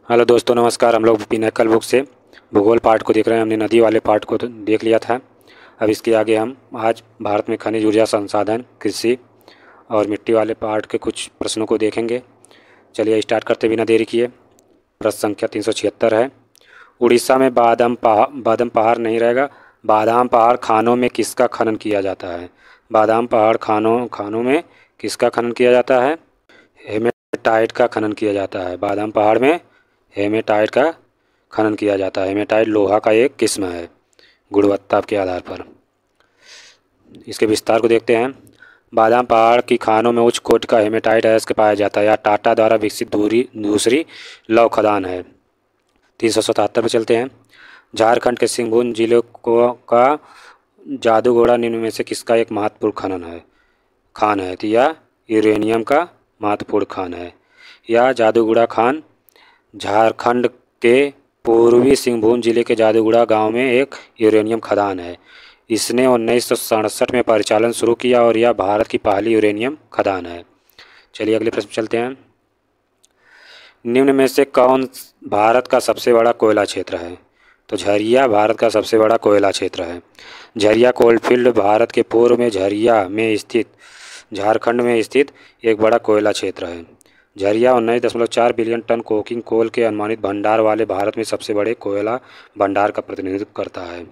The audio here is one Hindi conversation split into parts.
हेलो दोस्तों, नमस्कार। हम लोग पिनाकल बुक से भूगोल पार्ट को देख रहे हैं। हमने नदी वाले पार्ट को तो देख लिया था। अब इसके आगे हम आज भारत में खनिज ऊर्जा संसाधन, कृषि और मिट्टी वाले पार्ट के कुछ प्रश्नों को देखेंगे। चलिए स्टार्ट करते बिना देरी किए। प्रश्न संख्या 376 है। उड़ीसा में बादाम पहाड़ नहीं रहेगा। बादाम पहाड़ खानों में किसका खनन किया जाता है? बादाम पहाड़ खानों में किसका खनन किया जाता है? हेमेटाइट का खनन किया जाता है। बादाम पहाड़ में हेमेटाइट का खनन किया जाता है। हेमेटाइट लोहा का एक किस्म है गुणवत्ता के आधार पर। इसके विस्तार को देखते हैं। बादाम पहाड़ की खानों में उच्च कोटि का हेमेटाइट अयस्क पाया जाता है। यह टाटा द्वारा विकसित दूसरी लौह खदान है। 377 पर चलते हैं। झारखंड के सिंहभूम जिले का जादूगोड़ा निम्न में से किसका एक महत्वपूर्ण खान है? तो यह यूरेनियम का महत्वपूर्ण खान है। यह जादूगोड़ा खान झारखंड के पूर्वी सिंहभूम जिले के जादूगोड़ा गांव में एक यूरेनियम खदान है। इसने 1967 में परिचालन शुरू किया और यह भारत की पहली यूरेनियम खदान है। चलिए अगले प्रश्न चलते हैं। निम्न में से कौन भारत का सबसे बड़ा कोयला क्षेत्र है? तो झरिया भारत का सबसे बड़ा कोयला क्षेत्र है। झरिया कोलफील्ड भारत के पूर्व में झरिया में स्थित झारखंड में स्थित एक बड़ा कोयला क्षेत्र है। Jharia 19.4 billion tonne coking coal के अनुमानित भंडार वाले भारत में सबसे बड़े कोयला भंडार का प्रतिनिधित्व करता है।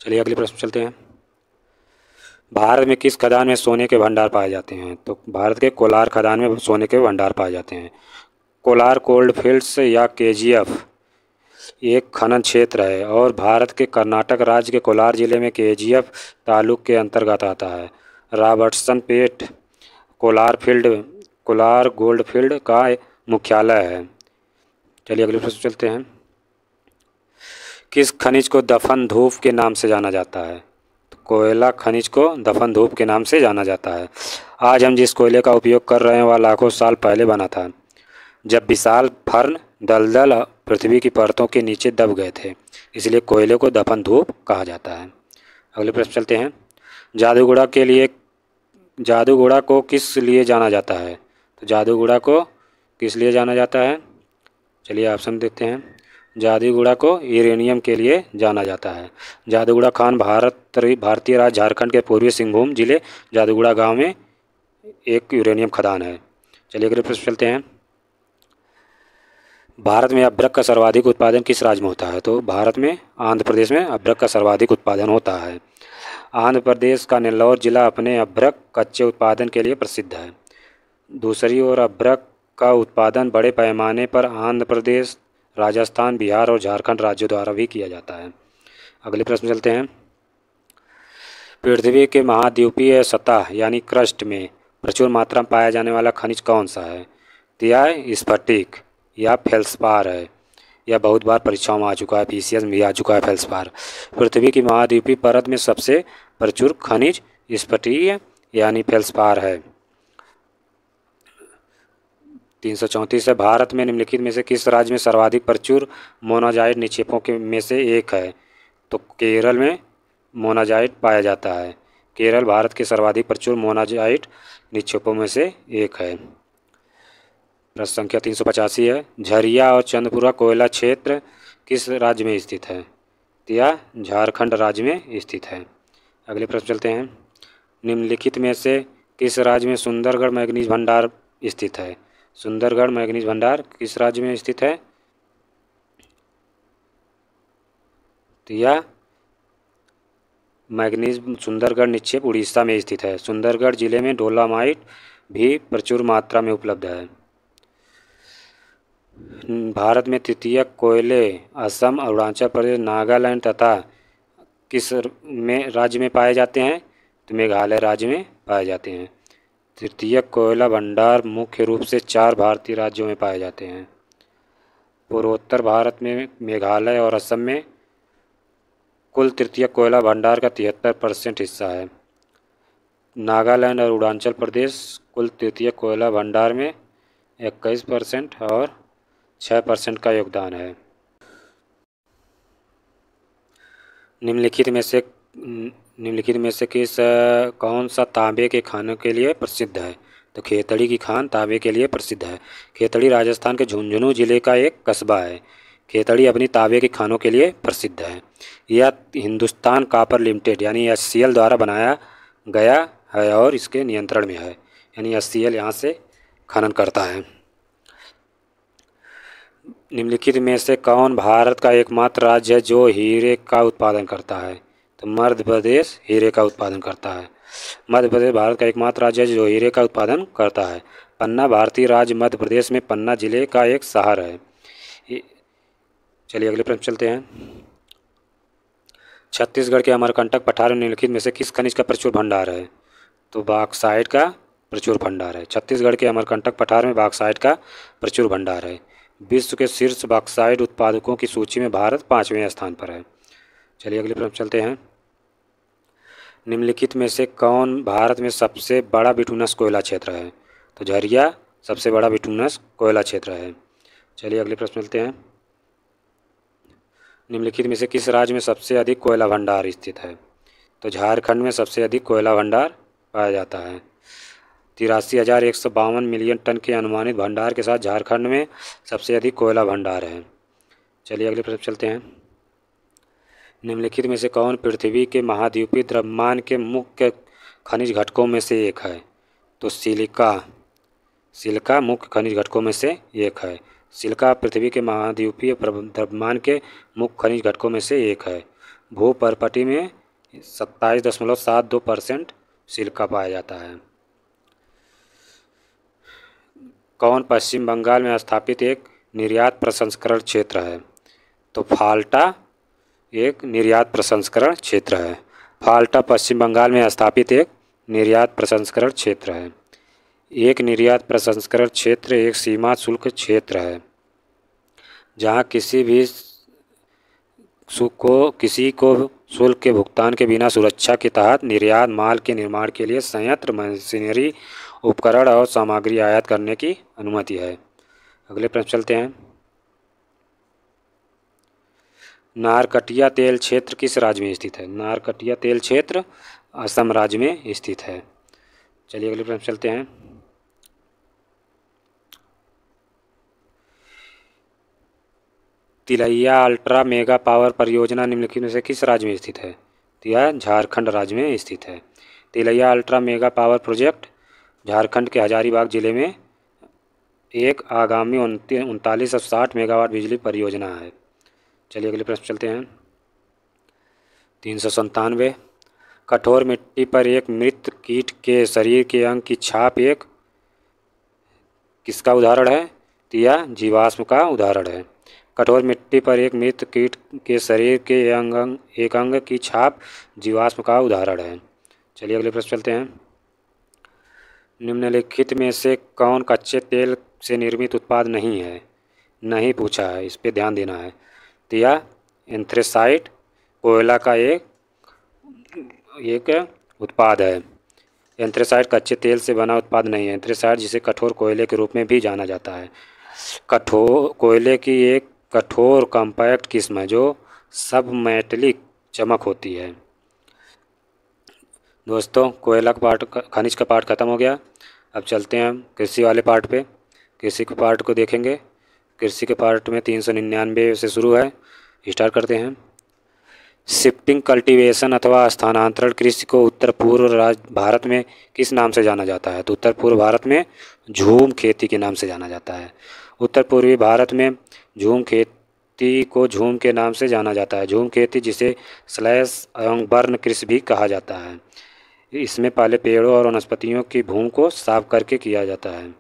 चलिए अगले प्रश्न चलते हैं। भारत में किस खदान में सोने के भंडार पाए जाते हैं? तो भारत के कोलार खदान में सोने के भंडार पाए जाते हैं। कोलार कोल्डफील्ड्स या केजीएफ एक खनन क्षेत्र है और भारत के कर्नाटक राज्य के कोलार जिले में केजीएफ तालुक के अंतर्गत आता है। रॉबर्टसन पेट कोलार गोल्डफील्ड का मुख्यालय है। चलिए अगले प्रश्न चलते हैं। किस खनिज को दफन धूप के नाम से जाना जाता है? तो कोयला खनिज को दफन धूप के नाम से जाना जाता है। आज हम जिस कोयले का उपयोग कर रहे हैं वह लाखों साल पहले बना था, जब विशाल फर्न दलदल पृथ्वी की परतों के नीचे दब गए थे। इसलिए कोयले को दफन धूप कहा जाता है। अगले प्रश्न चलते हैं। जादूगोड़ा को किस लिए जाना जाता है? तो जादूगोड़ा को किस लिए जाना जाता है? चलिए ऑप्शन देखते हैं। जादूगोड़ा को यूरेनियम के लिए जाना जाता है। जादूगोड़ा खान भारतीय राज्य झारखंड के पूर्वी सिंहभूम जिले जादूगोड़ा गांव में एक यूरेनियम खदान है। चलिए अगले प्रश्न चलते हैं। भारत में अभ्रक का सर्वाधिक उत्पादन किस राज्य में होता है? तो भारत में आंध्र प्रदेश में अभ्रक का सर्वाधिक उत्पादन होता है। आंध्र प्रदेश का नेल्लौर जिला अपने अभ्रक कच्चे उत्पादन के लिए प्रसिद्ध है। दूसरी ओर अभ्रक का उत्पादन बड़े पैमाने पर आंध्र प्रदेश, राजस्थान, बिहार और झारखंड राज्यों द्वारा भी किया जाता है। अगले प्रश्न चलते हैं। पृथ्वी के महाद्वीपीय सतह यानी क्रस्ट में प्रचुर मात्रा में पाया जाने वाला खनिज कौन सा है? तो यह स्फटिक या फेल्सपार है। यह बहुत बार परीक्षाओं में आ चुका है, पीसीएस में भी आ चुका है फेल्सपार। पृथ्वी की महाद्वीपीय परत में सबसे प्रचुर खनिज स्फटिकीय यानी फेल्सपार है। 334 है। भारत में निम्नलिखित में से किस राज्य में सर्वाधिक प्रचुर मोनाजाइट निक्षेपों के में से एक है? तो केरल में मोनाजाइट पाया जाता है। केरल भारत के सर्वाधिक प्रचुर मोनाजाइट निक्षेपों में से एक है। प्रश्न संख्या 385 है। झरिया और चंदपुरा कोयला क्षेत्र किस राज्य में स्थित है? तो यह झारखंड राज्य में स्थित है। अगले प्रश्न चलते हैं। निम्नलिखित में से किस राज्य में सुंदरगढ़ मैंगनीज भंडार स्थित है? सुंदरगढ़ मैंगनीज भंडार किस राज्य में स्थित है? तो यह मैंगनीज सुंदरगढ़ निक्षेप उड़ीसा में स्थित है। सुंदरगढ़ जिले में डोलामाइट भी प्रचुर मात्रा में उपलब्ध है। भारत में तृतीयक कोयले असम, अरुणाचल प्रदेश, नागालैंड तथा किस राज्य में पाए जाते हैं? तो मेघालय राज्य में पाए जाते हैं। तृतीयक कोयला भंडार मुख्य रूप से 4 भारतीय राज्यों में पाए जाते हैं। पूर्वोत्तर भारत में मेघालय और असम में कुल तृतीयक कोयला भंडार का 73% हिस्सा है। नागालैंड और अरुणाचल प्रदेश कुल तृतीयक कोयला भंडार में 21% और 6% का योगदान है। निम्नलिखित में से किस कौन सा तांबे के खानों के लिए प्रसिद्ध है? तो खेतड़ी की खान तांबे के लिए प्रसिद्ध है। खेतड़ी राजस्थान के झुंझुनू जिले का एक कस्बा है। खेतड़ी अपनी तांबे की खानों के लिए प्रसिद्ध है। यह हिंदुस्तान कॉपर लिमिटेड यानी HCL द्वारा बनाया गया है और इसके नियंत्रण में है, यानी HCL यहाँ से खनन करता है। निम्नलिखित में से कौन भारत का एकमात्र राज्य है जो हीरे का उत्पादन करता है? तो मध्य प्रदेश हीरे का उत्पादन करता है। मध्य प्रदेश भारत का एकमात्र राज्य है जो हीरे का उत्पादन करता है। पन्ना भारतीय राज्य मध्य प्रदेश में पन्ना जिले का एक शहर है। चलिए अगले प्रश्न चलते हैं। छत्तीसगढ़ के अमरकंटक पठार में निम्नलिखित में से किस खनिज का प्रचुर भंडार है? तो बॉक्साइट का प्रचुर भंडार है। छत्तीसगढ़ के अमरकंटक पठार में बॉक्साइट का प्रचुर भंडार है। विश्व के शीर्ष बॉक्साइट उत्पादकों की सूची में भारत 5वें स्थान पर है। चलिए अगले प्रश्न चलते हैं। निम्नलिखित में से कौन भारत में सबसे बड़ा बिटुनस कोयला क्षेत्र है? तो झरिया सबसे बड़ा बिटुनस कोयला क्षेत्र है। चलिए अगले प्रश्न चलते हैं। निम्नलिखित में से किस राज्य में सबसे अधिक कोयला भंडार स्थित है? तो झारखंड में सबसे अधिक कोयला भंडार पाया जाता है। 83,152 मिलियन टन के अनुमानित भंडार के साथ झारखंड में सबसे अधिक कोयला भंडार है। चलिए अगले प्रश्न चलते हैं। निम्नलिखित में से कौन पृथ्वी के महाद्वीपीय द्रव्यमान के मुख्य खनिज घटकों में से एक है? तो सिलिका मुख्य खनिज घटकों में से एक है। सिलिका पृथ्वी के महाद्वीपीय द्रव्यमान के मुख्य खनिज घटकों में से एक है। भूपर्पटी में 27.72% सिलिका पाया जाता है। कौन पश्चिम बंगाल में स्थापित एक निर्यात प्रसंस्करण क्षेत्र है? तो फाल्टा एक निर्यात प्रसंस्करण क्षेत्र है। फाल्टा पश्चिम बंगाल में स्थापित एक निर्यात प्रसंस्करण क्षेत्र है। एक निर्यात प्रसंस्करण क्षेत्र एक सीमा शुल्क क्षेत्र है जहां किसी को शुल्क के भुगतान के बिना सुरक्षा के तहत निर्यात माल के निर्माण के लिए संयंत्र, मशीनरी, उपकरण और सामग्री आयात करने की अनुमति है। अगले प्रश्न चलते हैं। नारकटिया तेल क्षेत्र किस राज्य में स्थित है? नारकटिया तेल क्षेत्र असम राज्य में स्थित है। चलिए अगले प्रश्न चलते हैं। तिलैया अल्ट्रा मेगा पावर परियोजना निम्नलिखित में से किस राज्य में स्थित है? तो यह झारखंड राज्य में स्थित है। Tilaiya ultra mega power project Jharkhand के हजारीबाग जिले में एक आगामी 3960 मेगावाट बिजली परियोजना है। चलिए अगले प्रश्न चलते हैं। 397। कठोर मिट्टी पर एक मृत कीट के शरीर के अंग की छाप एक किसका उदाहरण है? तो यह जीवाश्म का उदाहरण है। कठोर मिट्टी पर एक मृत कीट के शरीर के एक अंग की छाप जीवाश्म का उदाहरण है। चलिए अगले प्रश्न चलते हैं। निम्नलिखित में से कौन कच्चे तेल से निर्मित उत्पाद नहीं है? नहीं पूछा है, इस पे ध्यान देना है। तो यह एंथ्रेसाइट कोयला का एक उत्पाद है। एंथ्रेसाइट कच्चे तेल से बना उत्पाद नहीं है। एंथ्रेसाइट जिसे कठोर कोयले के रूप में भी जाना जाता है, कठोर कोयले की एक कठोर कॉम्पैक्ट किस्म है जो सब मेटेलिक चमक होती है। दोस्तों कोयला का पार्ट, खनिज का पार्ट ख़त्म हो गया। अब चलते हैं हम कृषि वाले पार्ट पे। कृषि के पार्ट को देखेंगे। कृषि के पार्ट में 399 से शुरू है। स्टार्ट करते हैं। शिफ्टिंग कल्टीवेशन अथवा स्थानांतरण कृषि को उत्तर पूर्व भारत में किस नाम से जाना जाता है? तो उत्तर पूर्व भारत में झूम खेती के नाम से जाना जाता है। उत्तर पूर्वी भारत में झूम खेती को झूम के नाम से जाना जाता है। झूम खेती जिसे स्लैश एवं बर्न कृषि भी कहा जाता है। इसमें पहले पेड़ों और वनस्पतियों की भूमि को साफ करके किया जाता है।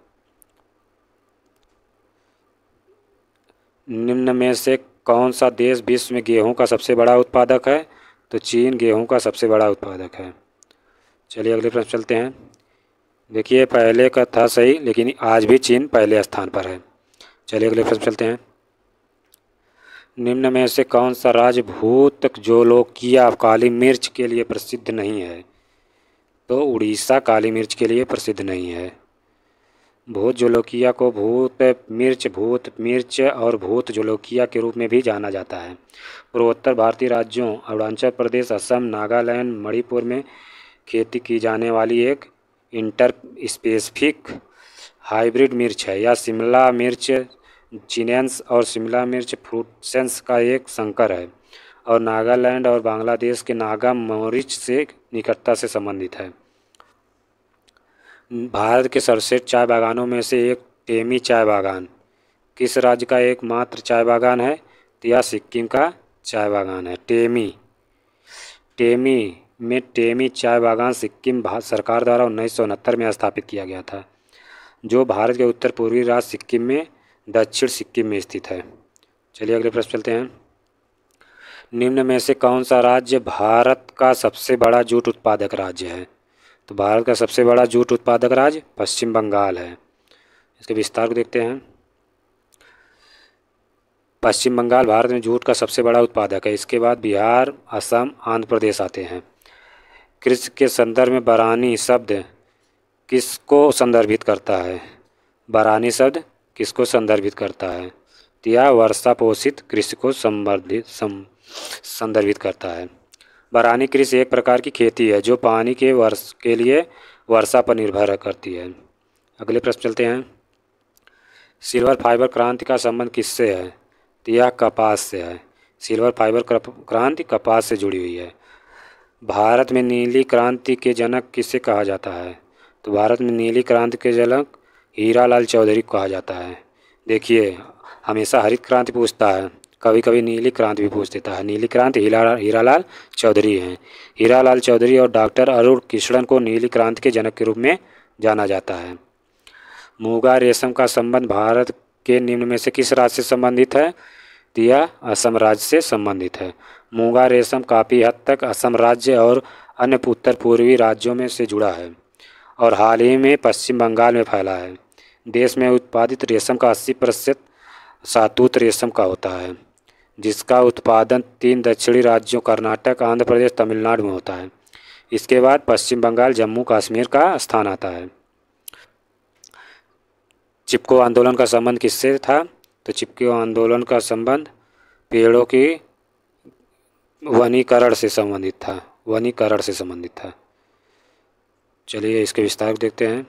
निम्न में से कौन सा देश विश्व में गेहूं का सबसे बड़ा उत्पादक है? तो चीन गेहूं का सबसे बड़ा उत्पादक है। चलिए अगले प्रश्न चलते हैं। देखिए पहले का था सही, लेकिन आज भी चीन पहले स्थान पर है। चलिए अगले प्रश्न चलते हैं। निम्न में से कौन सा राज्य भूत जोलोकिया काली मिर्च के लिए प्रसिद्ध नहीं है? तो उड़ीसा काली मिर्च के लिए प्रसिद्ध नहीं है। भूत जोलोकिया को भूत मिर्च और भूत जोलोकिया के रूप में भी जाना जाता है। पूर्वोत्तर भारतीय राज्यों अरुणाचल प्रदेश, असम, नागालैंड, मणिपुर में खेती की जाने वाली एक इंटर स्पेसिफिक हाइब्रिड मिर्च है। यह शिमला मिर्च चिनेंस और शिमला मिर्च फ्रूटेंस का एक संकर है और नागालैंड और बांग्लादेश के नागा मोरिच से निकटता से संबंधित है। भारत के सर्वश्रेष्ठ चाय बागानों में से एक टेमी चाय बागान किस राज्य का एकमात्र चाय बागान है? तो यह सिक्किम का चाय बागान है। टेमी चाय बागान सिक्किम भारत सरकार द्वारा 1969 में स्थापित किया गया था, जो भारत के उत्तर पूर्वी राज्य सिक्किम में दक्षिण सिक्किम में स्थित है। चलिए अगले प्रश्न चलते हैं। निम्न में से कौन सा राज्य भारत का सबसे बड़ा जूट उत्पादक राज्य है? तो भारत का सबसे बड़ा जूट उत्पादक राज्य पश्चिम बंगाल है। इसके विस्तार को देखते हैं। पश्चिम बंगाल भारत में जूट का सबसे बड़ा उत्पादक है। इसके बाद बिहार, असम, आंध्र प्रदेश आते हैं। कृषि के संदर्भ में बरानी शब्द किसको संदर्भित करता है? बरानी शब्द किसको संदर्भित करता है? तो यह वर्षा पोषित कृषि को संदर्भित करता है। बरानी कृषि एक प्रकार की खेती है जो पानी के लिए वर्षा पर निर्भर करती है। अगले प्रश्न चलते हैं। सिल्वर फाइबर क्रांति का संबंध किससे है? तो यह कपास से है। सिल्वर फाइबर क्रांति कपास से जुड़ी हुई है। भारत में नीली क्रांति के जनक किसे कहा जाता है? तो भारत में नीली क्रांति के जनक हीरालाल चौधरी को कहा जाता है। देखिए, हमेशा हरित क्रांति पूछता है, कभी कभी नीली क्रांति भी पूछ देता है। नीली क्रांति हीरालाल चौधरी हैं। हीरालाल चौधरी और डॉक्टर अरुण कृष्णन को नीली क्रांति के जनक के रूप में जाना जाता है। मूंगा रेशम का संबंध भारत के निम्न में से किस राज्य से संबंधित है? तो यह असम राज्य से संबंधित है। मूंगा रेशम काफ़ी हद तक असम राज्य और अन्य उत्तर पूर्वी राज्यों में से जुड़ा है और हाल ही में पश्चिम बंगाल में फैला है। देश में उत्पादित रेशम का 80% सातूत रेशम का होता है, जिसका उत्पादन 3 दक्षिणी राज्यों कर्नाटक, आंध्र प्रदेश, तमिलनाडु में होता है। इसके बाद पश्चिम बंगाल, जम्मू कश्मीर का स्थान आता है। चिपको आंदोलन का संबंध किससे था? तो चिपको आंदोलन का संबंध पेड़ों की वनीकरण से संबंधित था। चलिए इसके विस्तार देखते हैं।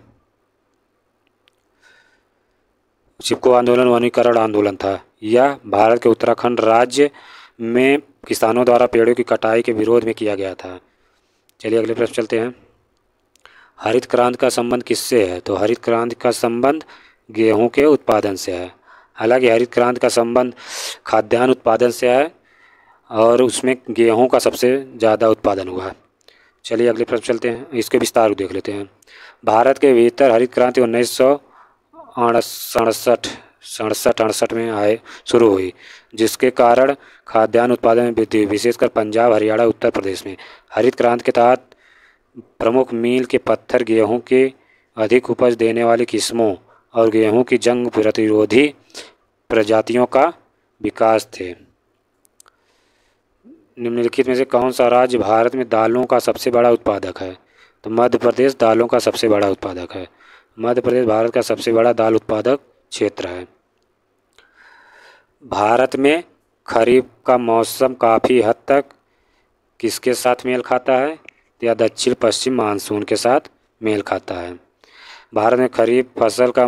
चिपको आंदोलन वनीकरण आंदोलन था। यह भारत के उत्तराखंड राज्य में किसानों द्वारा पेड़ों की कटाई के विरोध में किया गया था। चलिए अगले प्रश्न चलते हैं। हरित क्रांति का संबंध किससे है? तो हरित क्रांति का संबंध गेहूं के उत्पादन से है। हालांकि हरित क्रांति का संबंध खाद्यान्न उत्पादन से है और उसमें गेहूं का सबसे ज़्यादा उत्पादन हुआ। चलिए अगले प्रश्न चलते हैं, इसके विस्तार को देख लेते हैं। भारत के भीतर हरित क्रांति 1967 में शुरू हुई, जिसके कारण खाद्यान्न उत्पादन में वृद्धि हुई, विशेषकर पंजाब, हरियाणा, उत्तर प्रदेश में। हरित क्रांति के तहत प्रमुख मील के पत्थर गेहूं के अधिक उपज देने वाली किस्मों और गेहूं की जंग प्रतिरोधी प्रजातियों का विकास थे। निम्नलिखित में से कौन सा राज्य भारत में दालों का सबसे बड़ा उत्पादक है? तो मध्य प्रदेश दालों का सबसे बड़ा उत्पादक है। मध्य प्रदेश भारत का सबसे बड़ा दाल उत्पादक क्षेत्र है। भारत में खरीफ का मौसम काफ़ी हद तक किसके साथ मेल खाता है? या दक्षिण पश्चिम मानसून के साथ मेल खाता है। भारत में खरीफ फसल का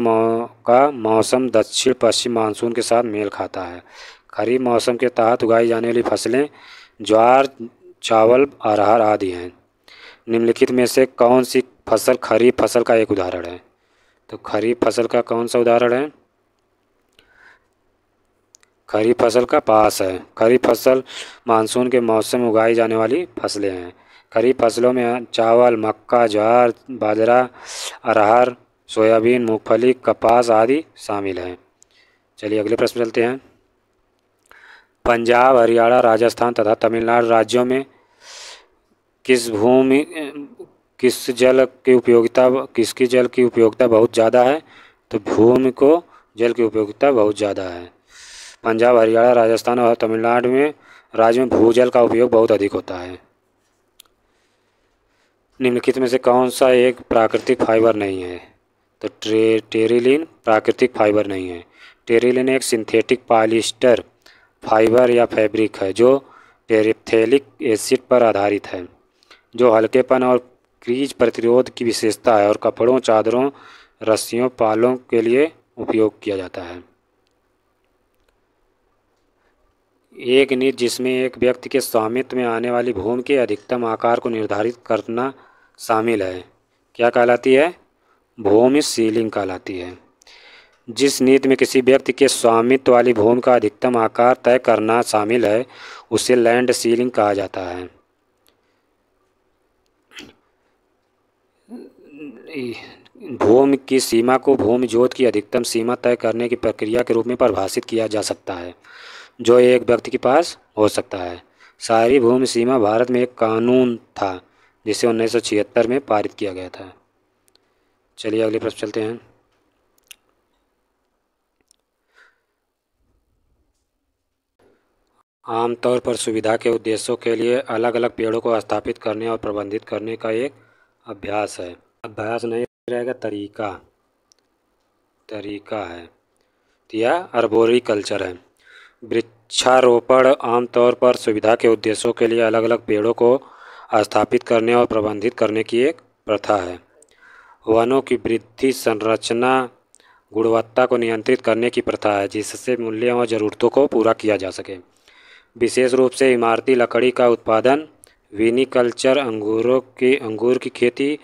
मौसम दक्षिण पश्चिम मानसून के साथ मेल खाता है। खरीफ मौसम के तहत उगाई जाने वाली फसलें ज्वार, चावल, अरहर आदि हैं। निम्नलिखित में से कौन सी फसल खरीफ फसल का एक उदाहरण है? तो खरीफ फसल का कौन सा उदाहरण है? खरीफ फसल का कपास है। खरीफ फसल मानसून के मौसम में उगाई जाने वाली फसलें हैं। खरीफ फसलों में चावल, मक्का, ज्वार, बाजरा, अरहर, सोयाबीन, मूंगफली, कपास आदि शामिल हैं। चलिए अगले प्रश्न चलते हैं। पंजाब, हरियाणा, राजस्थान तथा तमिलनाडु राज्यों में किसकी जल की उपयोगिता बहुत ज़्यादा है? तो भूमि को जल की उपयोगिता बहुत ज़्यादा है। पंजाब, हरियाणा, राजस्थान और तमिलनाडु में राज्य में भूजल का उपयोग बहुत अधिक होता है। निम्नलिखित में से कौन सा एक प्राकृतिक फाइबर नहीं है? तो टेरिलिन प्राकृतिक फाइबर नहीं है। टेरिलिन एक सिंथेटिक पॉलिएस्टर फाइबर या फैब्रिक है जो टेरिप्थेलिक एसिड पर आधारित है, जो हल्केपन और क्रीज प्रतिरोध की विशेषता है और कपड़ों, चादरों, रस्सियों, पालों के लिए उपयोग किया जाता है। एक नीति जिसमें एक व्यक्ति के स्वामित्व में आने वाली भूमि के अधिकतम आकार को निर्धारित करना शामिल है, क्या कहलाती है? भूमि सीलिंग कहलाती है। जिस नीति में किसी व्यक्ति के स्वामित्व वाली भूमि का अधिकतम आकार तय करना शामिल है उसे लैंड सीलिंग कहा जाता है। भूमि की सीमा को भूमि जोत की अधिकतम सीमा तय करने की प्रक्रिया के रूप में परिभाषित किया जा सकता है, जो एक व्यक्ति के पास हो सकता है। शहरी भूमि सीमा भारत में एक कानून था जिसे 1976 में पारित किया गया था। चलिए अगले प्रश्न चलते हैं। आमतौर पर सुविधा के उद्देश्यों के लिए अलग अलग पेड़ों को स्थापित करने और प्रबंधित करने का एक अभ्यास है। अभ्यास नहीं रहेगा, तरीका है या अर्बोरिकल्चर है। वृक्षारोपण आमतौर पर सुविधा के उद्देश्यों के लिए अलग अलग पेड़ों को स्थापित करने और प्रबंधित करने की एक प्रथा है। वनों की वृद्धि, संरचना, गुणवत्ता को नियंत्रित करने की प्रथा है जिससे मूल्यों और ज़रूरतों को पूरा किया जा सके। विशेष रूप से इमारती लकड़ी का उत्पादन, विनिकल्चर, अंगूर की खेती,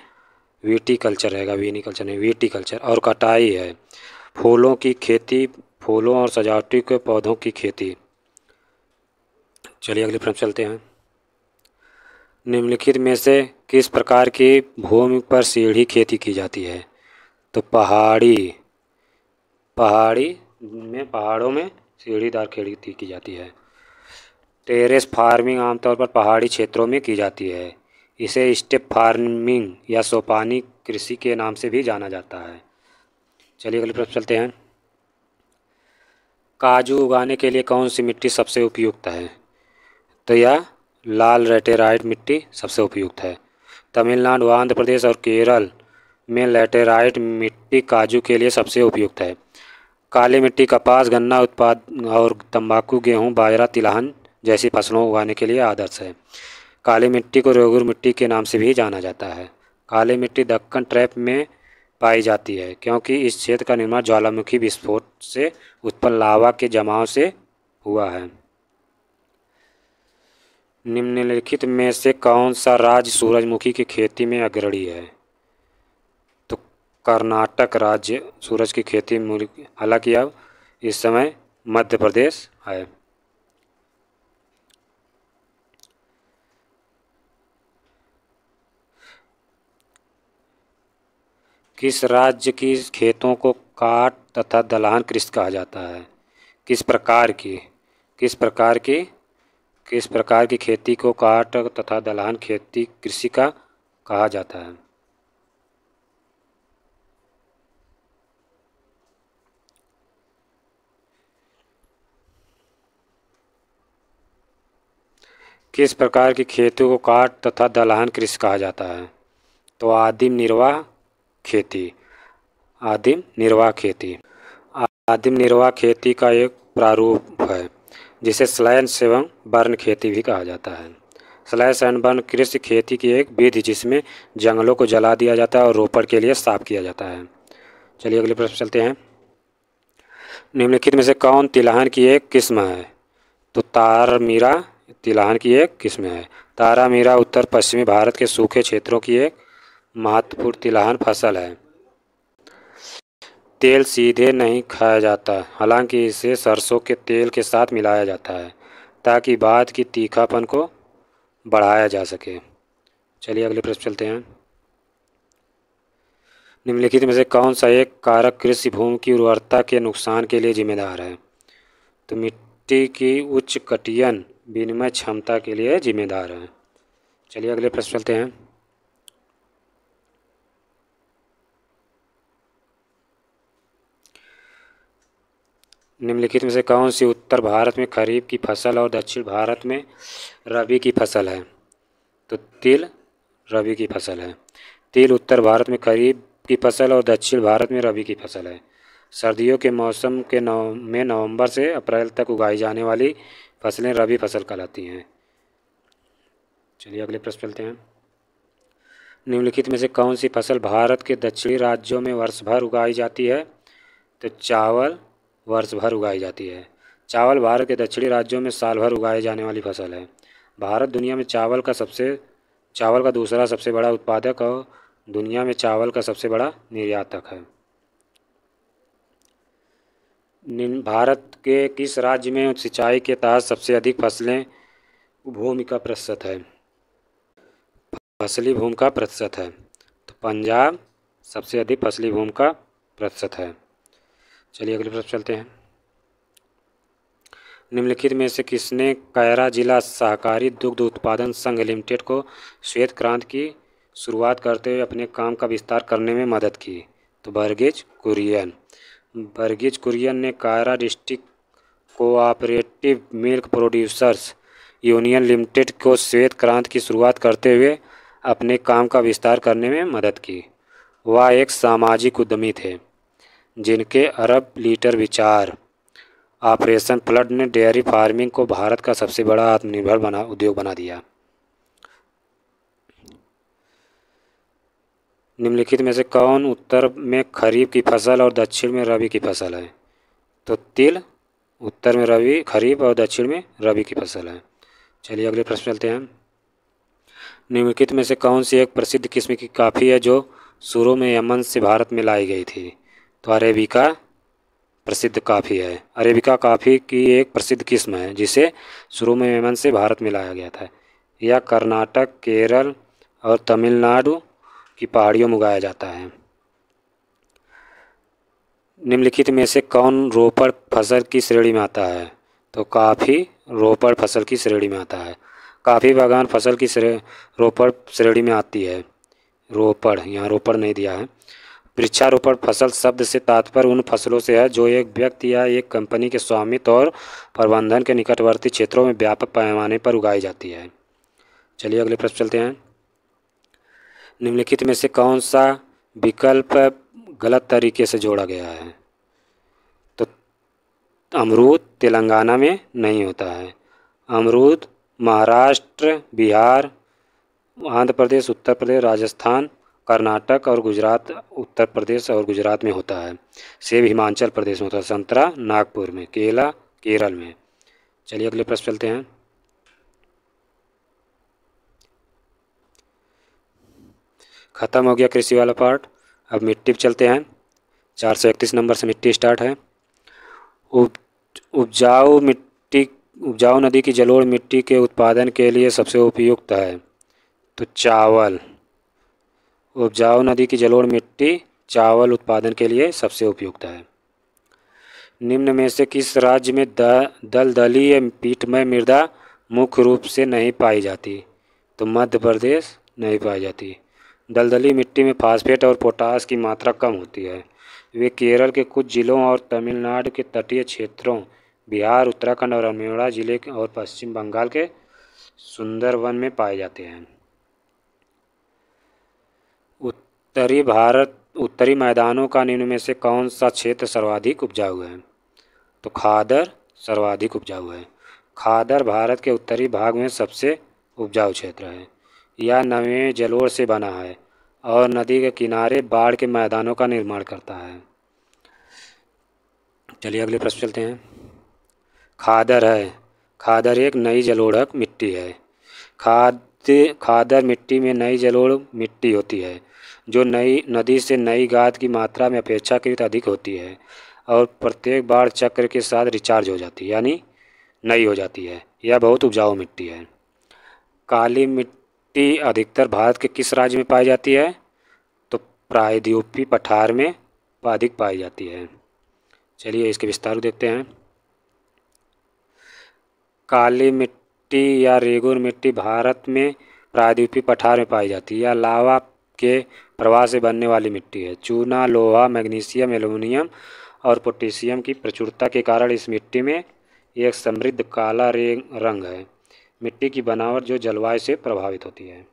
विटीकल्चर रहेगा, विनिकल्चर नहीं विटीकल्चर, और कटाई है। फूलों की खेती, फूलों और सजावटी के पौधों की खेती। चलिए अगले प्रश्न चलते हैं। निम्नलिखित में से किस प्रकार की भूमि पर सीढ़ी खेती की जाती है? तो पहाड़ों में सीढ़ीदार खेती की जाती है। टेरेस फार्मिंग आमतौर पर पहाड़ी क्षेत्रों में की जाती है। इसे स्टेप फार्मिंग या सोपानी कृषि के नाम से भी जाना जाता है। चलिए अगले प्रश्न चलते हैं। काजू उगाने के लिए कौन सी मिट्टी सबसे उपयुक्त है? तो यह लाल लैटेराइट मिट्टी सबसे उपयुक्त है। तमिलनाडु, आंध्र प्रदेश और केरल में लैटेराइट मिट्टी काजू के लिए सबसे उपयुक्त है। काली मिट्टी कपास, गन्ना उत्पाद और तंबाकू, गेहूं, बाजरा, तिलहन जैसी फसलों उगाने के लिए आदर्श है। काली मिट्टी को रेगुर मिट्टी के नाम से भी जाना जाता है। काली मिट्टी दक्कन ट्रैप में पाई जाती है क्योंकि इस क्षेत्र का निर्माण ज्वालामुखी विस्फोट से उत्पन्न लावा के जमाव से हुआ है। निम्नलिखित में से कौन सा राज्य सूरजमुखी की खेती में अग्रणी है? तो कर्नाटक राज्य सूरज की खेती में, हालांकि अब इस समय मध्य प्रदेश है। किस राज्य की खेतों को काट तथा दलहन कृषि कहा जाता है? किस प्रकार की खेती को काट तथा दलहन खेती कृषि का कहा जाता है? किस प्रकार की खेती को काट तथा दलहन कृषि कहा जाता है? तो आदिम निर्वाह खेती। आदिम निर्वाह खेती का एक प्रारूप है जिसे स्लैश एवं बर्न खेती भी कहा जाता है। स्लैश एंड बर्न कृषि खेती की एक विधि जिसमें जंगलों को जला दिया जाता है और रोपण के लिए साफ किया जाता है। चलिए अगले प्रश्न चलते हैं। निम्नलिखित में से कौन तिलहन की एक किस्म है? तो तारामीरा तिलहन की एक किस्म है। तारामीरा उत्तर पश्चिमी भारत के सूखे क्षेत्रों की एक महत्वपूर्ण तिलहन फसल है। तेल सीधे नहीं खाया जाता, हालांकि इसे सरसों के तेल के साथ मिलाया जाता है ताकि बाद की तीखापन को बढ़ाया जा सके। चलिए अगले प्रश्न चलते हैं। निम्नलिखित में से कौन सा एक कारक कृषि भूमि की उर्वरता के नुकसान के लिए जिम्मेदार है? तो मिट्टी की उच्च कटियन विनिमय क्षमता के लिए जिम्मेदार है। चलिए अगले प्रश्न चलते हैं। निम्नलिखित में से कौन सी उत्तर भारत में खरीफ की फसल और दक्षिण भारत में रबी की फसल है? तो तिल रबी की फसल है। तिल उत्तर भारत में खरीफ की फसल और दक्षिण भारत में रबी की फसल है। सर्दियों के मौसम के में नवंबर से अप्रैल तक उगाई जाने वाली फसलें रबी फसल कहलाती हैं। चलिए अगले प्रश्न चलते हैं। निम्नलिखित में से कौन सी फसल भारत के दक्षिणी राज्यों में वर्ष भर उगाई जाती है? तो चावल वर्ष भर उगाई जाती है। चावल भारत के दक्षिणी राज्यों में साल भर उगाई जाने वाली फसल है। भारत दुनिया में चावल का दूसरा सबसे बड़ा उत्पादक और दुनिया में चावल का सबसे बड़ा निर्यातक है। भारत के किस राज्य में सिंचाई के तहत सबसे अधिक भूमि का प्रतिशत है? फसली भूमि का प्रतिशत है तो पंजाब सबसे अधिक फसली भूमि का प्रतिशत है। चलिए अगले प्रश्न चलते हैं। निम्नलिखित में से किसने कायरा जिला सहकारी दुग्ध उत्पादन संघ लिमिटेड को श्वेत क्रांति की शुरुआत करते हुए अपने काम का विस्तार करने में मदद की? तो वर्गीज कुरियन ने Kaira district cooperative milk producers union limited को श्वेत क्रांति की शुरुआत करते हुए अपने काम का विस्तार करने में मदद की। वह एक सामाजिक उद्यमी थे जिनके अरब लीटर विचार ऑपरेशन फ्लड ने डेयरी फार्मिंग को भारत का सबसे बड़ा आत्मनिर्भर उद्योग बना दिया। निम्नलिखित में से कौन उत्तर में खरीफ की फसल और दक्षिण में रबी की फसल है? तो तिल उत्तर में खरीफ और दक्षिण में रबी की फसल है। चलिए अगले प्रश्न चलते हैं। निम्नलिखित में से कौन सी एक प्रसिद्ध किस्म की कॉफ़ी है जो शुरू में यमन से भारत में लाई गई थी? तो अरेबिका प्रसिद्ध कॉफ़ी है। अरेबिका कॉफ़ी की एक प्रसिद्ध किस्म है जिसे शुरू में यमन से भारत में लाया गया था। यह कर्नाटक, केरल और तमिलनाडु की पहाड़ियों में उगाया जाता है। निम्नलिखित में से कौन रोपड़ फसल की श्रेणी में आता है? तो कॉफ़ी रोपड़ फसल की श्रेणी में आता है। कॉफ़ी बागान फसल की रोपड़ श्रेणी में आती है। यहाँ रोपड़ नहीं दिया है। वृक्षारोपण फसल शब्द से तात्पर्य उन फसलों से है जो एक व्यक्ति या एक कंपनी के स्वामित्व और प्रबंधन के निकटवर्ती क्षेत्रों में व्यापक पैमाने पर उगाई जाती है। चलिए अगले प्रश्न चलते हैं। निम्नलिखित में से कौन सा विकल्प गलत तरीके से जोड़ा गया है? तो अमरूद तेलंगाना में नहीं होता है। अमरूद महाराष्ट्र, बिहार, आंध्र प्रदेश, उत्तर प्रदेश, राजस्थान, कर्नाटक और गुजरात, उत्तर प्रदेश और गुजरात में होता है। सेब हिमाचल प्रदेश में होता है। संतरा नागपुर में, केला केरल में। चलिए अगले प्रश्न चलते हैं। खत्म हो गया कृषि वाला पार्ट। अब मिट्टी पे चलते हैं। 431 नंबर से मिट्टी स्टार्ट है। उपजाऊ नदी की जलोढ़ मिट्टी के उत्पादन के लिए सबसे उपयुक्त है। तो चावल। उपजाऊ नदी की जलोढ़ मिट्टी चावल उत्पादन के लिए सबसे उपयुक्त है। निम्न में से किस राज्य में दलदली पीठमय मृदा मुख्य रूप से नहीं पाई जाती? तो मध्य प्रदेश नहीं पाई जाती। दलदली मिट्टी में फास्फेट और पोटास की मात्रा कम होती है। वे केरल के कुछ जिलों और तमिलनाडु के तटीय क्षेत्रों, बिहार, उत्तराखंड और अल्मोड़ा जिले और पश्चिम बंगाल के सुंदरवन में पाए जाते हैं। उत्तरी मैदानों का निम्न में से कौन सा क्षेत्र सर्वाधिक उपजाऊ है? तो खादर सर्वाधिक उपजाऊ है। खादर भारत के उत्तरी भाग में सबसे उपजाऊ क्षेत्र है। यह नमी जलोढ़ से बना है और नदी के किनारे बाढ़ के मैदानों का निर्माण करता है। चलिए अगले प्रश्न चलते हैं। खादर एक नई जलोढ़ मिट्टी है। खादर मिट्टी में नई जलोढ़ मिट्टी होती है जो नदी से नई गाद की मात्रा में अपेक्षाकृत अधिक होती है और प्रत्येक बाढ़ चक्र के साथ रिचार्ज हो जाती है, यानी नई हो जाती है। यह बहुत उपजाऊ मिट्टी है। काली मिट्टी अधिकतर भारत के किस राज्य में पाई जाती है? तो प्रायद्वीपीय पठार में अधिक पाई जाती है। चलिए इसके विस्तार देखते हैं। काली मिट्टी या रेगुर मिट्टी भारत में प्रायद्वीपीय पठार में पाई जाती है। यह लावा के प्रवाह से बनने वाली मिट्टी है। चूना, लोहा, मैग्नीशियम, एल्युमिनियम और पोटेशियम की प्रचुरता के कारण इस मिट्टी में एक समृद्ध काला रंग है। मिट्टी की बनावट जो जलवायु से प्रभावित होती है।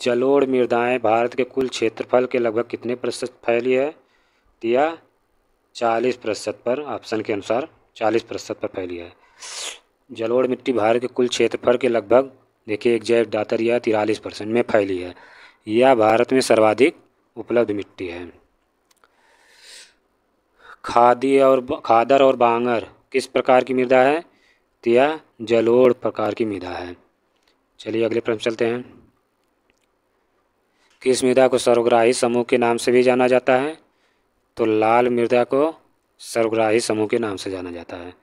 जलोढ़ मृदाएं भारत के कुल क्षेत्रफल के लगभग कितने प्रतिशत फैली है? या 40% पर, ऑप्शन के अनुसार 40% पर फैली है। जलोढ़ मिट्टी भारत के कुल क्षेत्रफल के लगभग देखिए एक जैव दातर यह 43% में फैली है। यह भारत में सर्वाधिक उपलब्ध मिट्टी है। खादर और बांगर किस प्रकार की मृदा है? तो यह जलोढ़ प्रकार की मृदा है। चलिए अगले प्रश्न चलते हैं। किस मृदा को सर्वग्राही समूह के नाम से भी जाना जाता है? तो लाल मृदा को सर्वग्राही समूह के नाम से जाना जाता है।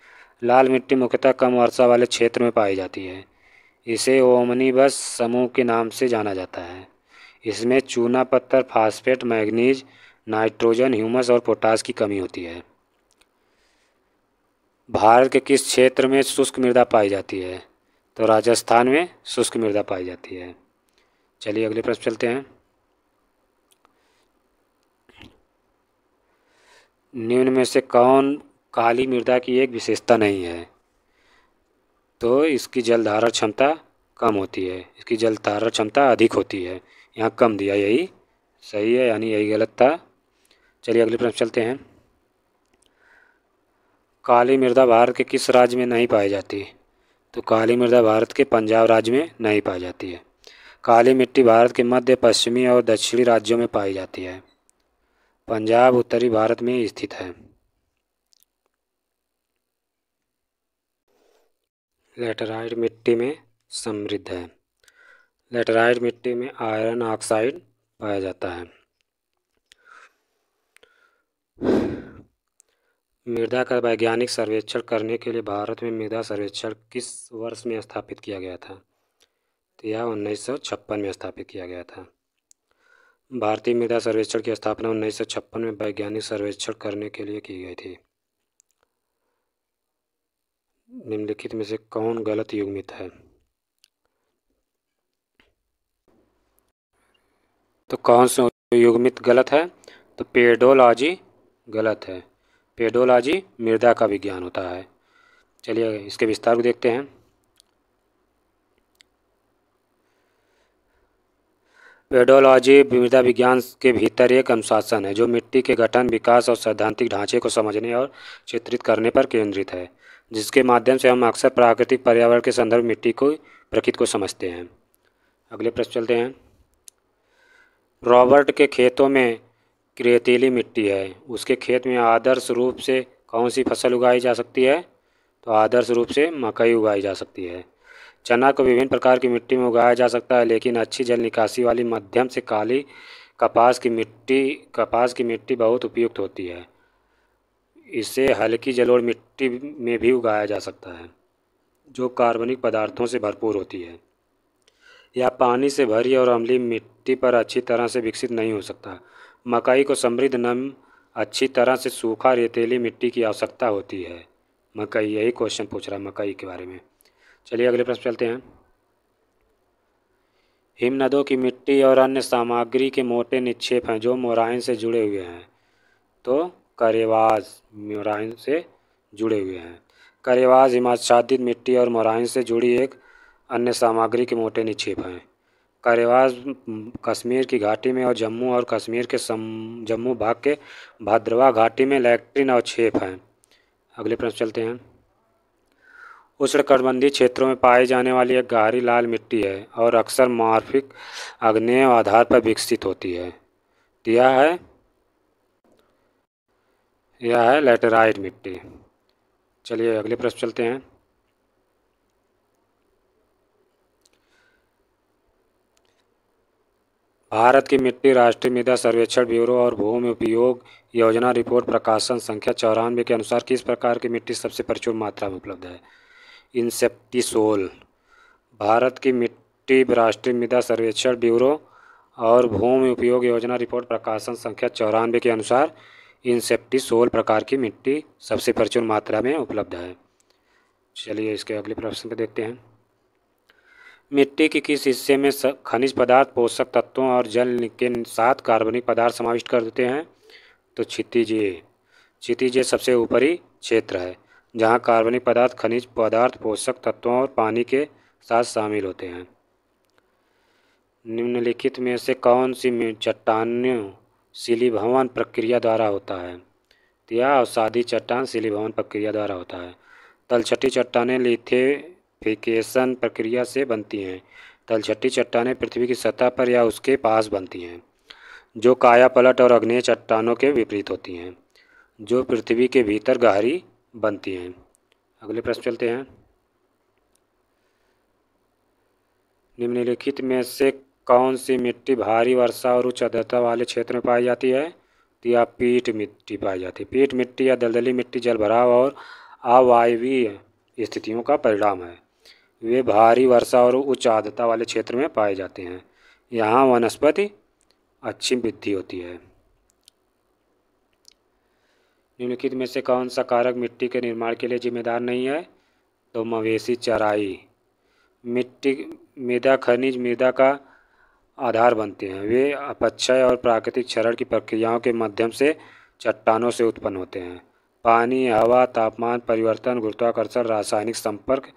लाल मिट्टी मुख्यतः कम वर्षा वाले क्षेत्र में पाई जाती है। इसे ओमनीबस समूह के नाम से जाना जाता है। इसमें चूना पत्थर, फास्फेट, मैग्नीज, नाइट्रोजन, ह्यूमस और पोटास की कमी होती है। भारत के किस क्षेत्र में शुष्क मृदा पाई जाती है? तो राजस्थान में शुष्क मृदा पाई जाती है। चलिए अगले प्रश्न चलते हैं। निम्न में से कौन काली मृदा की एक विशेषता नहीं है? तो इसकी जल धारण क्षमता कम होती है, इसकी जल धारण क्षमता अधिक होती है। यहाँ कम दिया, यही सही है, यानी यही गलत था। चलिए अगले प्रश्न चलते हैं। काली मृदा भारत के किस राज्य में नहीं पाई जाती? तो काली मृदा भारत के पंजाब राज्य में नहीं पाई जाती है। काली मिट्टी भारत के मध्य, पश्चिमी और दक्षिणी राज्यों में पाई जाती है। पंजाब उत्तरी भारत में स्थित है। लेटराइट मिट्टी में समृद्ध है। लेटराइट मिट्टी में आयरन ऑक्साइड पाया जाता है। मृदा का वैज्ञानिक सर्वेक्षण करने के लिए भारत में मृदा सर्वेक्षण किस वर्ष में स्थापित किया गया था? तो यह 1956 में स्थापित किया गया था। भारतीय मृदा सर्वेक्षण की स्थापना 1956 में वैज्ञानिक सर्वेक्षण करने के लिए की गई थी। निम्नलिखित में से कौन गलत युग्मित है? तो कौन सा युग्मित गलत है? तो पेडोलॉजी गलत है। पेडोलॉजी मृदा का विज्ञान होता है। चलिए इसके विस्तार को देखते हैं। पेडोलॉजी मृदा विज्ञान के भीतर एक अनुशासन है जो मिट्टी के गठन, विकास और सैद्धांतिक ढांचे को समझने और चित्रित करने पर केंद्रित है, जिसके माध्यम से हम अक्सर प्राकृतिक पर्यावरण के संदर्भ मिट्टी को प्रकृति को समझते हैं। अगले प्रश्न चलते हैं। रॉबर्ट के खेतों में रेतीली मिट्टी है, उसके खेत में आदर्श रूप से कौन सी फसल उगाई जा सकती है? तो आदर्श रूप से मकई उगाई जा सकती है। चना को विभिन्न प्रकार की मिट्टी में उगाया जा सकता है, लेकिन अच्छी जल निकासी वाली मध्यम से काली कपास की मिट्टी बहुत उपयुक्त होती है। इसे हल्की जलोढ़ मिट्टी में भी उगाया जा सकता है, जो कार्बनिक पदार्थों से भरपूर होती है। यह पानी से भरी और अम्लीय मिट्टी पर अच्छी तरह से विकसित नहीं हो सकता। मकई को समृद्ध, नम, अच्छी तरह से सूखा रेतीली मिट्टी की आवश्यकता होती है। मकई, यही क्वेश्चन पूछ रहा है मकई के बारे में। चलिए अगले प्रश्न चलते हैं। हिमनदों की मिट्टी और अन्य सामग्री के मोटे निक्षेप हैं जो मोराइन से जुड़े हुए हैं। तो करेवाज मोराइन से जुड़े हुए हैं। करेवाज हिमाच्छादित मिट्टी और मोराइन से जुड़ी एक अन्य सामग्री के मोटे निक्षेप हैं। करेवाज कश्मीर की घाटी में और जम्मू और कश्मीर के जम्मू भाग के भद्रवा घाटी में लैक्टिन अवक्षेप हैं। अगले प्रश्न चलते हैं। उष्णकटिबंधीय क्षेत्रों में पाई जाने वाली एक गहरी लाल मिट्टी है और अक्सर मार्फिक आग्नेय आधार पर विकसित होती है। यह है लैटेराइट मिट्टी। चलिए अगले प्रश्न चलते हैं। भारत की मिट्टी राष्ट्रीय मृदा सर्वेक्षण ब्यूरो और भूमि उपयोग योजना रिपोर्ट प्रकाशन संख्या 94 के अनुसार किस प्रकार की मिट्टी सबसे प्रचुर मात्रा में उपलब्ध है? इंसेप्टिसोल। भारत की मिट्टी राष्ट्रीय मृदा सर्वेक्षण ब्यूरो और भूमि उपयोग योजना रिपोर्ट प्रकाशन संख्या 94 के अनुसार इंसेप्टिसोल प्रकार की मिट्टी सबसे प्रचुर मात्रा में उपलब्ध है। चलिए इसके अगले प्रश्न पे देखते हैं। मिट्टी के किस हिस्से में खनिज पदार्थ, पोषक तत्वों और जल के साथ कार्बनिक पदार्थ समाविष्ट कर देते हैं? तो क्षितिज सबसे ऊपरी क्षेत्र है जहाँ कार्बनिक पदार्थ, खनिज पदार्थ, पोषक तत्वों और पानी के साथ शामिल होते हैं। निम्नलिखित में से कौन सी चट्टानों शिलीभवन प्रक्रिया द्वारा होता है? तो यह अवसादी चट्टान शिलीभवन प्रक्रिया द्वारा होता है। तलछटी चट्टानें लिक्विफिकेशन प्रक्रिया से बनती हैं। तलछटी चट्टानें पृथ्वी की सतह पर या उसके पास बनती हैं, जो काया पलट और आग्नेय चट्टानों के विपरीत होती हैं, जो पृथ्वी के भीतर गहरी बनती हैं। अगले प्रश्न चलते हैं। निम्नलिखित में से कौन सी मिट्टी भारी वर्षा और उच्च आर्द्रता वाले क्षेत्र में पाई जाती है? तो यह पीट मिट्टी पाई जाती है। पीट मिट्टी या दलदली मिट्टी जलभराव और अवायवीय स्थितियों का परिणाम है। वे भारी वर्षा और उच्च आर्द्रता वाले क्षेत्र में पाए जाते हैं। यहाँ वनस्पति अच्छी वृद्धि होती है। निम्नलिखित में से कौन सा कारक मिट्टी के निर्माण के लिए जिम्मेदार नहीं है? तो मवेशी चराई। मृदा खनिज मृदा का आधार बनते हैं। वे अपक्षय और प्राकृतिक क्षरण की प्रक्रियाओं के माध्यम से चट्टानों से उत्पन्न होते हैं। पानी, हवा, तापमान परिवर्तन, गुरुत्वाकर्षण, रासायनिक संपर्क,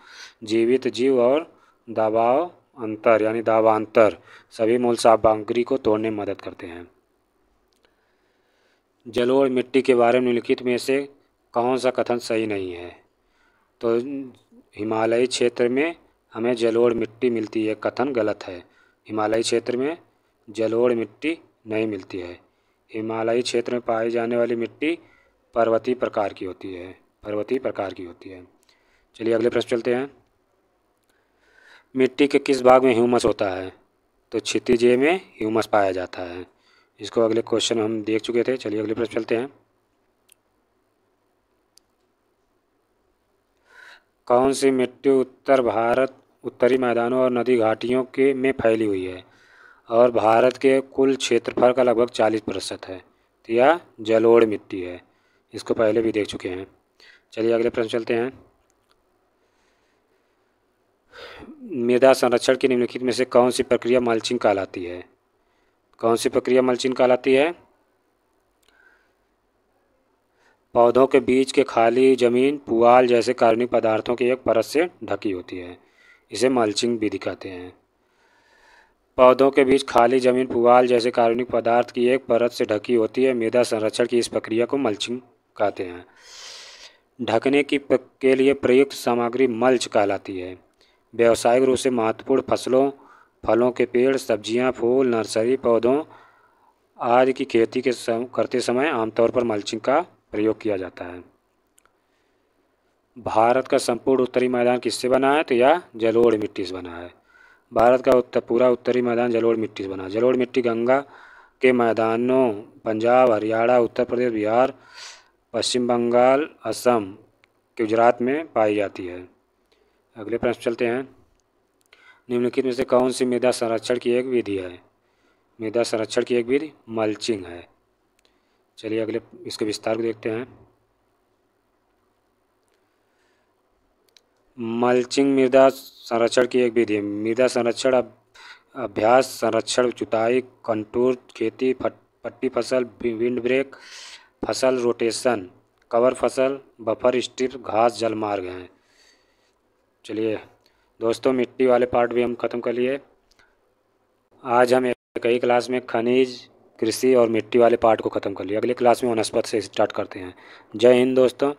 जीवित जीव और दबाव अंतर यानी दाबांतर सभी मूल सामग्री को तोड़ने में मदद करते हैं। जलोढ़ मिट्टी के बारे में निम्नलिखित में से कौन सा कथन सही नहीं है? तो हिमालयी क्षेत्र में हमें जलोढ़ मिट्टी मिलती है, कथन गलत है। हिमालयी क्षेत्र में जलोढ़ मिट्टी नहीं मिलती है। हिमालयी क्षेत्र में पाई जाने वाली मिट्टी पर्वतीय प्रकार की होती है। चलिए अगले प्रश्न चलते हैं। मिट्टी के किस भाग में ह्यूमस होता है? तो क्षितिज में ह्यूमस पाया जाता है। इसको अगले क्वेश्चन में हम देख चुके थे। चलिए अगले प्रश्न चलते हैं। कौन सी मिट्टी उत्तरी मैदानों और नदी घाटियों के में फैली हुई है और भारत के कुल क्षेत्रफल का लगभग 40% है? तो यह जलोढ़ मिट्टी है। इसको पहले भी देख चुके हैं। चलिए अगले प्रश्न चलते हैं। मृदा संरक्षण की निम्नलिखित में से कौन सी प्रक्रिया मल्चिंग कहलाती है? कौन सी प्रक्रिया मल्चिंग कहलाती है? पौधों के बीच के खाली जमीन पुआल जैसे कार्बनिक पदार्थों की एक परत से ढकी होती है। इसे मल्चिंग विधि कहते हैं। पौधों के बीच खाली जमीन पुआल जैसे कार्बनिक पदार्थ की एक परत से ढकी होती है। मृदा संरक्षण की इस प्रक्रिया को मल्चिंग कहते हैं। ढकने के लिए प्रयुक्त सामग्री मल्च कहलाती है। व्यावसायिक रूप से महत्वपूर्ण फसलों, फलों के पेड़, सब्जियां, फूल, नर्सरी पौधों आदि की खेती करते समय आमतौर पर मल्चिंग का प्रयोग किया जाता है। भारत का संपूर्ण उत्तरी मैदान किससे बना है? तो यह जलोढ़ मिट्टी से बना है। भारत का पूरा उत्तरी मैदान जलोढ़ मिट्टी से बना है। जलोढ़ मिट्टी गंगा के मैदानों पंजाब, हरियाणा, उत्तर प्रदेश, बिहार, पश्चिम बंगाल, असम, गुजरात में पाई जाती है। अगले प्रश्न चलते हैं। निम्नलिखित में से कौन सी मृदा संरक्षण की एक विधि है? मृदा संरक्षण की एक विधि मल्चिंग है। चलिए अगले इसके विस्तार को देखते हैं। मल्चिंग मृदा संरक्षण की एक विधि है। मृदा संरक्षण अभ्यास, संरक्षण, जुताई, कंटूर खेती, पट्टी फसल, विंड ब्रेक, फसल रोटेशन, कवर फसल, बफर स्ट्रिप, घास जलमार्ग हैं। चलिए दोस्तों, मिट्टी वाले पार्ट भी हम ख़त्म कर लिए। आज हम एक ही क्लास में खनिज, कृषि और मिट्टी वाले पार्ट को ख़त्म कर लिया। अगली क्लास में वनस्पति से स्टार्ट करते हैं। जय हिंद दोस्तों।